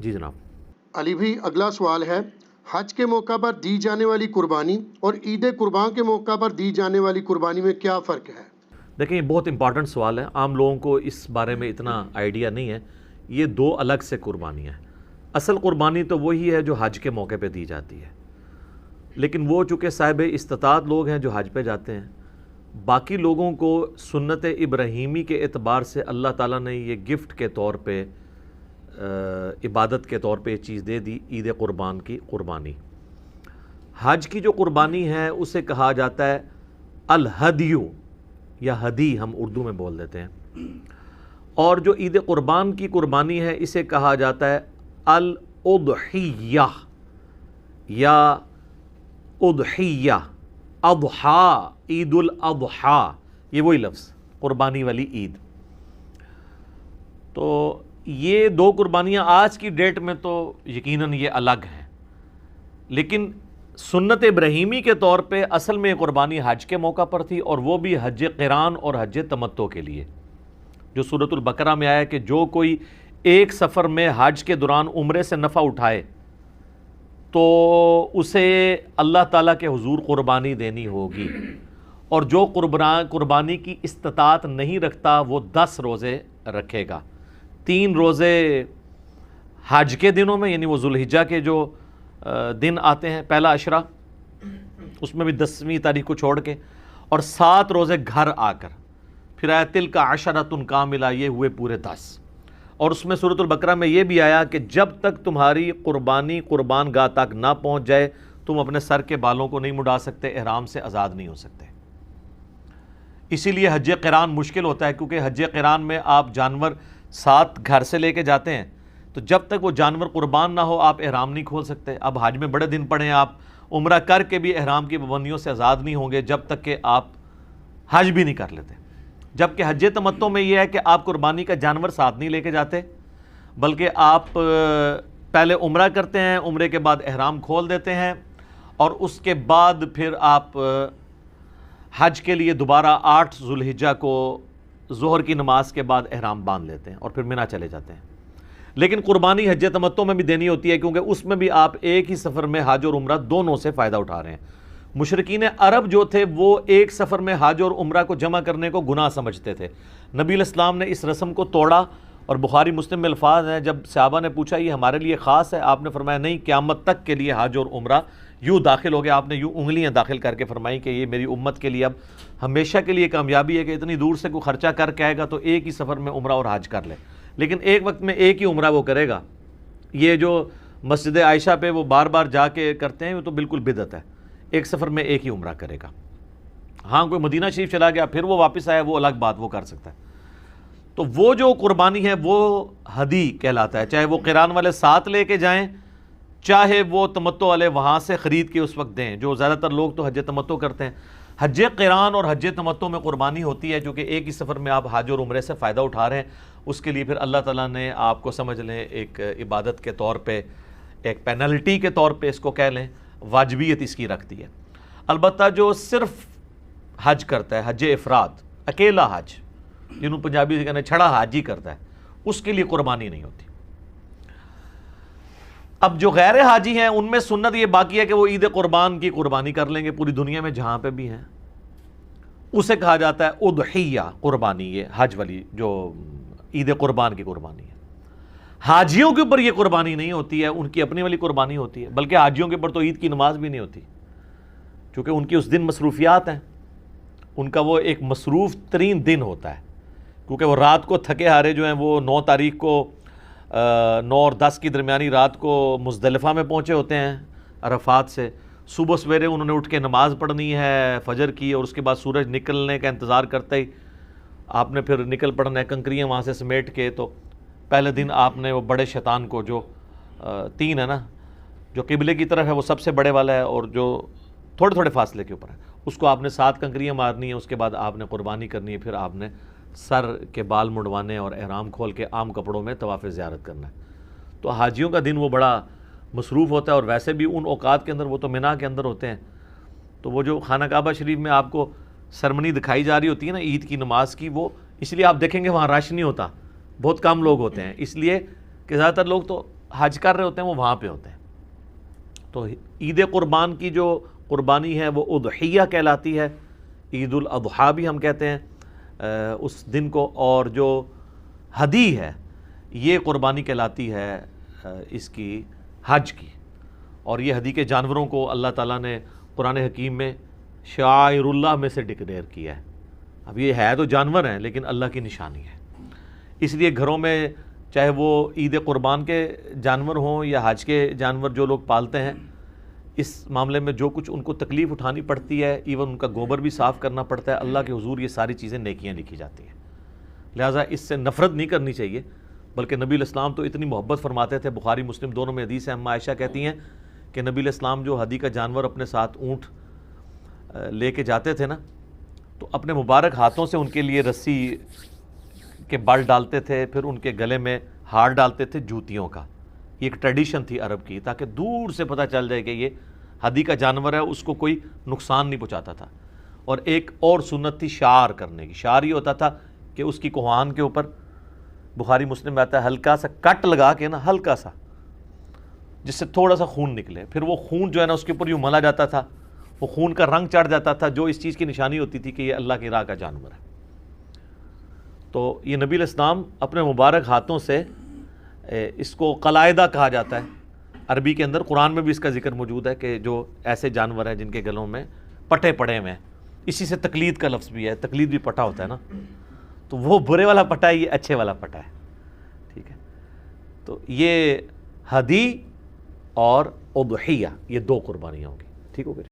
جی جناب۔ علی بھائی اگلا سوال ہے، حج کے موقع پر دی جانے والی قربانی اور عید قربان کے موقع پر دی جانے والی قربانی میں کیا فرق ہے؟ دیکھیں، یہ بہت امپورٹنٹ سوال ہے، عام لوگوں کو اس بارے میں اتنا آئیڈیا نہیں ہے۔ یہ دو الگ سے قربانیاں ہیں۔ اصل قربانی تو وہی ہے جو حج کے موقع پہ دی جاتی ہے، لیکن وہ چونکہ صاحب استطاعت لوگ ہیں جو حج پہ جاتے ہیں، باقی لوگوں کو سنت ابراہیمی کے اعتبار سے اللہ تعالیٰ نے یہ گفٹ کے طور پہ، عبادت کے طور پہ یہ چیز دے دی، عید قربان کی قربانی۔ حج کی جو قربانی ہے اسے کہا جاتا ہے الہدیو یا ہدی، ہم اردو میں بول دیتے ہیں، اور جو عید قربان کی قربانی ہے اسے کہا جاتا ہے الاضحیہ یا اضحیہ، اضحیٰ، عید الاضحیٰ، یہ وہی لفظ، قربانی والی عید۔ تو یہ دو قربانیاں آج کی ڈیٹ میں تو یقیناً یہ الگ ہیں، لیکن سنت ابراہیمی کے طور پہ اصل میں قربانی حج کے موقع پر تھی، اور وہ بھی حج قران اور حج تمتع کے لیے، جو سورۃ البقرہ میں آیا کہ جو کوئی ایک سفر میں حج کے دوران عمرے سے نفع اٹھائے تو اسے اللہ تعالیٰ کے حضور قربانی دینی ہوگی، اور جو قربانی کی استطاعت نہیں رکھتا وہ 10 روزے رکھے گا۔ 3 روزے حج کے دنوں میں، یعنی وہ ذوالحجہ کے جو دن آتے ہیں پہلا عشرہ، اس میں بھی 10ویں تاریخ کو چھوڑ کے، اور 7 روزے گھر آ کر، پھر آیا تلک عشرۃ کاملہ، یہ ہوئے پورے 10۔ اور اس میں سورۃ البقرہ میں یہ بھی آیا کہ جب تک تمہاری قربانی قربان گاہ تک نہ پہنچ جائے تم اپنے سر کے بالوں کو نہیں مڈا سکتے، احرام سے آزاد نہیں ہو سکتے۔ اسی لیے حج قران مشکل ہوتا ہے، کیونکہ حج قران میں آپ جانور ساتھ گھر سے لے کے جاتے ہیں، تو جب تک وہ جانور قربان نہ ہو آپ احرام نہیں کھول سکتے۔ اب حج میں بڑے دن پڑے ہیں، آپ عمرہ کر کے بھی احرام کی پابندیوں سے آزاد نہیں ہوں گے جب تک کہ آپ حج بھی نہیں کر لیتے۔ جبکہ حج تمتع میں یہ ہے کہ آپ قربانی کا جانور ساتھ نہیں لے کے جاتے، بلکہ آپ پہلے عمرہ کرتے ہیں، عمرے کے بعد احرام کھول دیتے ہیں، اور اس کے بعد پھر آپ حج کے لیے دوبارہ 8 ذوالحجہ کو ظہر کی نماز کے بعد احرام باندھ لیتے ہیں اور پھر منی چلے جاتے ہیں۔ لیکن قربانی حج تمتع میں بھی دینی ہوتی ہے، کیونکہ اس میں بھی آپ ایک ہی سفر میں حج اور عمرہ دونوں سے فائدہ اٹھا رہے ہیں۔ مشرکین عرب جو تھے وہ ایک سفر میں حج اور عمرہ کو جمع کرنے کو گناہ سمجھتے تھے۔ نبی علیہ السلام نے اس رسم کو توڑا، اور بخاری مسلم میں الفاظ ہیں، جب صحابہ نے پوچھا یہ ہمارے لیے خاص ہے، آپ نے فرمایا نہیں، قیامت تک کے لیے حج اور عمرہ یوں داخل ہو گیا۔ آپ نے یوں انگلیاں داخل کر کے فرمائی کہ یہ میری امت کے لیے اب ہمیشہ کے لیے کامیابی ہے کہ اتنی دور سے کوئی خرچہ کر کے آئے گا تو ایک ہی سفر میں عمرہ اور حج کر لے، لیکن ایک وقت میں ایک ہی عمرہ وہ کرے گا۔ یہ جو مسجد عائشہ پہ وہ بار بار جا کے کرتے ہیں وہ تو بالکل بدعت ہے، ایک سفر میں ایک ہی عمرہ کرے گا۔ ہاں کوئی مدینہ شریف چلا گیا پھر وہ واپس آیا، وہ الگ بات، وہ کر سکتا ہے۔ تو وہ جو قربانی ہے وہ ہدی کہلاتا ہے، چاہے وہ قران والے ساتھ لے کے جائیں، چاہے وہ تمتع والے وہاں سے خرید کے اس وقت دیں۔ جو زیادہ تر لوگ تو حج تمتع کرتے ہیں۔ حج قران اور حج تمتع میں قربانی ہوتی ہے، کیونکہ ایک ہی سفر میں آپ حج اور عمرے سے فائدہ اٹھا رہے ہیں، اس کے لیے پھر اللہ تعالیٰ نے آپ کو سمجھ لیں ایک عبادت کے طور پہ، ایک پینلٹی کے طور پہ اس کو کہہ لیں، واجبیت اس کی رکھتی ہے۔ البتہ جو صرف حج کرتا ہے، حج افراد، اکیلا حج، جنہوں پنجابی سے کہنا چھڑا حج ہی کرتا ہے، اس کے لیے قربانی نہیں ہوتی۔ اب جو غیر حاجی ہیں ان میں سنت یہ باقی ہے کہ وہ عید قربان کی قربانی کر لیں گے پوری دنیا میں جہاں پہ بھی ہیں، اسے کہا جاتا ہے اضحیہ قربانی۔ یہ حج والی جو عید قربان کی قربانی ہے، حاجیوں کے اوپر یہ قربانی نہیں ہوتی ہے، ان کی اپنی والی قربانی ہوتی ہے، بلکہ حاجیوں کے اوپر تو عید کی نماز بھی نہیں ہوتی، کیونکہ ان کی اس دن مصروفیات ہیں، ان کا وہ ایک مصروف ترین دن ہوتا ہے، کیونکہ وہ رات کو تھکے ہارے جو ہیں وہ 9 تاریخ کو 9 اور 10 کی درمیانی رات کو مزدلفہ میں پہنچے ہوتے ہیں عرفات سے۔ صبح سویرے انہوں نے اٹھ کے نماز پڑھنی ہے فجر کی، اور اس کے بعد سورج نکلنے کا انتظار کرتے ہی آپ نے پھر نکل پڑنا ہے کنکریاں وہاں سے سمیٹ کے۔ تو پہلے دن آپ نے وہ بڑے شیطان کو، جو 3 ہے نا، جو قبلے کی طرف ہے وہ سب سے بڑے والا ہے، اور جو تھوڑے تھوڑے فاصلے کے اوپر ہے، اس کو آپ نے 7 کنکریاں مارنی ہیں، اس کے بعد آپ نے قربانی کرنی ہے، پھر آپ نے سر کے بال مڑوانے اور احرام کھول کے عام کپڑوں میں طواف زیارت کرنا ہے۔ تو حاجیوں کا دن وہ بڑا مصروف ہوتا ہے، اور ویسے بھی ان اوقات کے اندر وہ تو مینا کے اندر ہوتے ہیں، تو وہ جو خانہ کعبہ شریف میں آپ کو سرمنی دکھائی جا رہی ہوتی ہے نا عید کی نماز کی، وہ اس لیے آپ دیکھیں گے وہاں رش نہیں ہوتا، بہت کم لوگ ہوتے ہیں، اس لیے کہ زیادہ تر لوگ تو حج کر رہے ہوتے ہیں وہ وہاں پہ ہوتے ہیں. تو عید قربان کی جو قربانی ہے وہ اضحیہ کہلاتی ہے، عید الاضحیٰ بھی ہم کہتے ہیں اس دن کو، اور جو ہدی ہے یہ قربانی کہلاتی ہے اس کی حج کی. اور یہ ہدی کے جانوروں کو اللہ تعالیٰ نے قرآن حکیم میں شعائر اللہ میں سے ڈکلیئر کیا ہے. اب یہ ہے تو جانور ہیں لیکن اللہ کی نشانی ہے، اس لیے گھروں میں چاہے وہ عید قربان کے جانور ہوں یا حج کے جانور جو لوگ پالتے ہیں، اس معاملے میں جو کچھ ان کو تکلیف اٹھانی پڑتی ہے، ایون ان کا گوبر بھی صاف کرنا پڑتا ہے، اللہ کے حضور یہ ساری چیزیں نیکیاں لکھی جاتی ہیں. لہٰذا اس سے نفرت نہیں کرنی چاہیے، بلکہ نبی الاسلام تو اتنی محبت فرماتے تھے. بخاری مسلم دونوں میں حدیث ہے، اما عائشہ کہتی ہیں کہ نبی الاسلام جو ہدی کا جانور اپنے ساتھ اونٹ لے کے جاتے تھے نا، تو اپنے مبارک ہاتھوں سے ان کے لیے رسی کے بل ڈالتے تھے، پھر ان کے گلے میں ہار ڈالتے تھے جوتیوں کا. یہ ایک ٹریڈیشن تھی عرب کی، تاکہ دور سے پتہ چل جائے کہ یہ ہدی کا جانور ہے، اس کو کوئی نقصان نہیں پہنچاتا تھا. اور ایک اور سنت تھی شعار کرنے کی. شعار یہ ہوتا تھا کہ اس کی کوہان کے اوپر، بخاری مسلم میں آتا ہے، ہلکا سا کٹ لگا کے نا، ہلکا سا، جس سے تھوڑا سا خون نکلے، پھر وہ خون جو ہے نا اس کے اوپر یوں ملا جاتا تھا، وہ خون کا رنگ چڑھ جاتا تھا، جو اس چیز کی نشانی ہوتی تھی کہ یہ اللہ کی راہ کا جانور ہے. تو یہ نبی الاسلام اپنے مبارک ہاتھوں سے، اس کو قلائدہ کہا جاتا ہے عربی کے اندر. قرآن میں بھی اس کا ذکر موجود ہے کہ جو ایسے جانور ہیں جن کے گلوں میں پٹے پڑے ہوئے ہیں. اسی سے تقلید کا لفظ بھی ہے، تقلید بھی پٹا ہوتا ہے نا، تو وہ برے والا پٹا ہے، یہ اچھے والا پٹا ہے. ٹھیک ہے، تو یہ ہدی اور اضحیہ یہ دو قربانیاں ہوں گی. ٹھیک ہو گئی.